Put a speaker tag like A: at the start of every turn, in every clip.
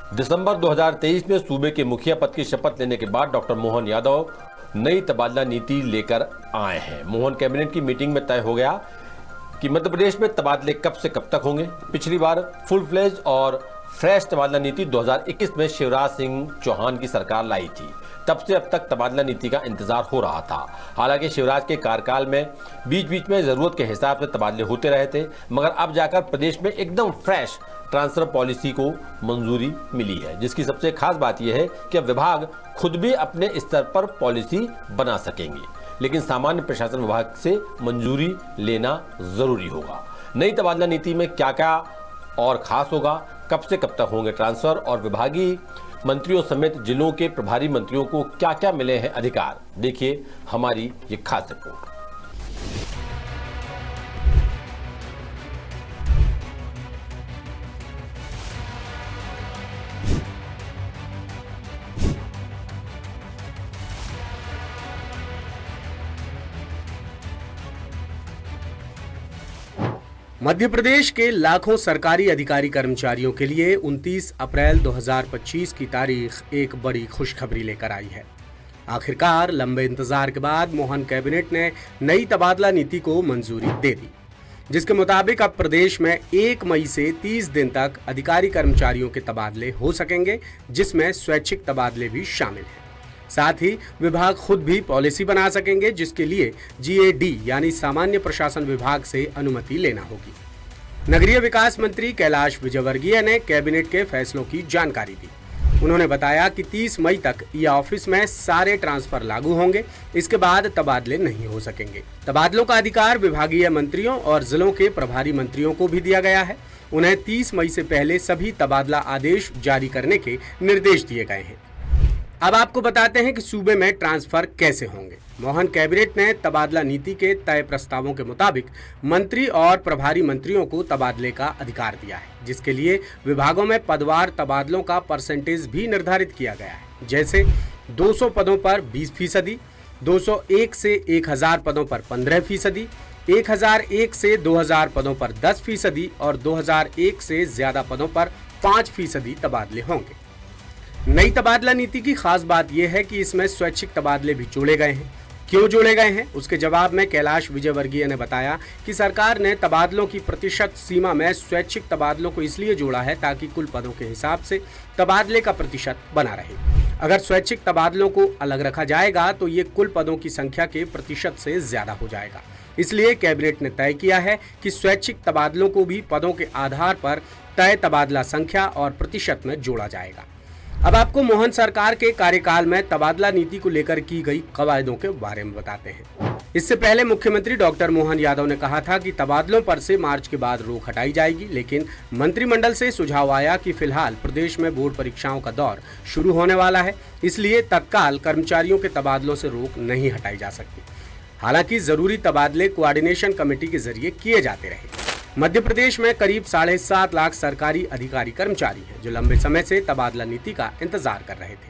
A: दिसंबर 2023 में सूबे के मुखिया पद की शपथ लेने के बाद डॉक्टर मोहन यादव नई तबादला नीति लेकर आए हैं। मोहन कैबिनेट की मीटिंग में तय हो गया कि मध्य प्रदेश में तबादले कब से कब तक होंगे। पिछली बार फुल फ्लेज और फ्रेश तबादला नीति 2021 में शिवराज सिंह चौहान की सरकार लाई थी। तब से अब तक तबादला नीति का इंतजार हो रहा था। हालांकि शिवराज के कार्यकाल में बीच बीच में जरूरत के हिसाब से तबादले होते रहे थे, मगर अब जाकर प्रदेश में एकदम फ्रेश ट्रांसफर पॉलिसी को मंजूरी मिली है, जिसकी सबसे खास बात यह है कि अब विभाग खुद भी अपने स्तर पर पॉलिसी बना सकेंगे, लेकिन सामान्य प्रशासन विभाग से मंजूरी लेना जरूरी होगा। नई तबादला नीति में क्या क्या और खास होगा, कब से कब तक होंगे ट्रांसफर और विभागीय मंत्रियों समेत जिलों के प्रभारी मंत्रियों को क्या क्या मिले हैं अधिकार, देखिए हमारी ये खास रिपोर्ट।
B: मध्य प्रदेश के लाखों सरकारी अधिकारी कर्मचारियों के लिए 29 अप्रैल 2025 की तारीख एक बड़ी खुशखबरी लेकर आई है। आखिरकार लंबे इंतजार के बाद मोहन कैबिनेट ने नई तबादला नीति को मंजूरी दे दी, जिसके मुताबिक अब प्रदेश में 1 मई से 30 दिन तक अधिकारी कर्मचारियों के तबादले हो सकेंगे, जिसमें स्वैच्छिक तबादले भी शामिल हैं। साथ ही विभाग खुद भी पॉलिसी बना सकेंगे, जिसके लिए GAD यानी सामान्य प्रशासन विभाग से अनुमति लेना होगी। नगरीय विकास मंत्री कैलाश विजयवर्गीय ने कैबिनेट के फैसलों की जानकारी दी। उन्होंने बताया कि 30 मई तक ये ऑफिस में सारे ट्रांसफर लागू होंगे। इसके बाद तबादले नहीं हो सकेंगे। तबादलों का अधिकार विभागीय मंत्रियों और जिलों के प्रभारी मंत्रियों को भी दिया गया है। उन्हें 30 मई से पहले सभी तबादला आदेश जारी करने के निर्देश दिए गए हैं। अब आपको बताते हैं कि सूबे में ट्रांसफर कैसे होंगे। मोहन कैबिनेट ने तबादला नीति के तय प्रस्तावों के मुताबिक मंत्री और प्रभारी मंत्रियों को तबादले का अधिकार दिया है, जिसके लिए विभागों में पदवार तबादलों का परसेंटेज भी निर्धारित किया गया है। जैसे 200 पदों पर 20%, 201 से 1000 पदों पर 15%, 1001 से 2000 पदों पर 10% और 2001 से ज्यादा पदों पर 5% तबादले होंगे। नई तबादला नीति की खास बात यह है कि इसमें स्वैच्छिक तबादले भी जोड़े गए हैं। क्यों जोड़े गए हैं, उसके जवाब में कैलाश विजयवर्गीय ने बताया कि सरकार ने तबादलों की प्रतिशत सीमा में स्वैच्छिक तबादलों को इसलिए जोड़ा है ताकि कुल पदों के हिसाब से तबादले का प्रतिशत बना रहे। अगर स्वैच्छिक तबादलों को अलग रखा जाएगा तो ये कुल पदों की संख्या के प्रतिशत से ज्यादा हो जाएगा। इसलिए कैबिनेट ने तय किया है कि स्वैच्छिक तबादलों को भी पदों के आधार पर तय तबादला संख्या और प्रतिशत में जोड़ा जाएगा। अब आपको मोहन सरकार के कार्यकाल में तबादला नीति को लेकर की गई कवायदों के बारे में बताते हैं। इससे पहले मुख्यमंत्री डॉक्टर मोहन यादव ने कहा था कि तबादलों पर से मार्च के बाद रोक हटाई जाएगी, लेकिन मंत्रिमंडल से सुझाव आया कि फिलहाल प्रदेश में बोर्ड परीक्षाओं का दौर शुरू होने वाला है, इसलिए तत्काल कर्मचारियों के तबादलों से रोक नहीं हटाई जा सकती। हालांकि जरूरी तबादले कोऑर्डिनेशन कमेटी के जरिए किए जाते रहे। मध्य प्रदेश में करीब 7.5 लाख सरकारी अधिकारी कर्मचारी हैं जो लंबे समय से तबादला नीति का इंतजार कर रहे थे।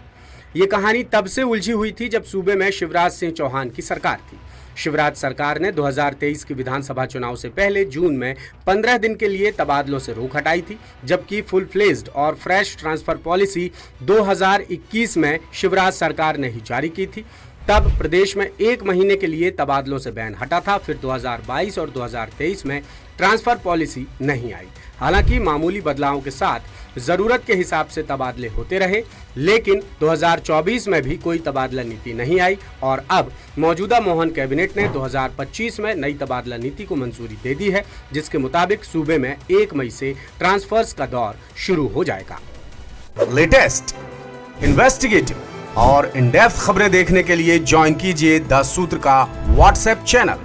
B: ये कहानी तब से उलझी हुई थी जब सूबे में शिवराज सिंह चौहान की सरकार थी। शिवराज सरकार ने 2023 के विधानसभा चुनाव से पहले जून में 15 दिन के लिए तबादलों से रोक हटाई थी, जबकि फुल फ्लेज्ड और फ्रेश ट्रांसफर पॉलिसी 2021 में शिवराज सरकार ने ही जारी की थी। तब प्रदेश में 1 महीने के लिए तबादलों से बैन हटा था। फिर 2022 और 2023 में ट्रांसफर पॉलिसी नहीं आई। हालांकि मामूली बदलावों के साथ जरूरत के हिसाब से तबादले होते रहे, लेकिन 2024 में भी कोई तबादला नीति नहीं आई और अब मौजूदा मोहन कैबिनेट ने 2025 में नई तबादला नीति को मंजूरी दे दी है, जिसके मुताबिक सूबे में 1 मई से ट्रांसफर्स का दौर शुरू हो जाएगा।
C: लेटेस्ट, इन्वेस्टिगेटिव और इन डेप्थ खबरें देखने के लिए ज्वाइन कीजिए द सूत्र का व्हाट्सएप चैनल,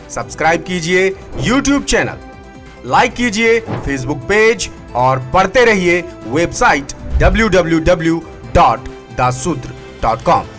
C: सब्सक्राइब कीजिए यूट्यूब चैनल, लाइक कीजिए फेसबुक पेज और पढ़ते रहिए वेबसाइट www.daसूत्र.com।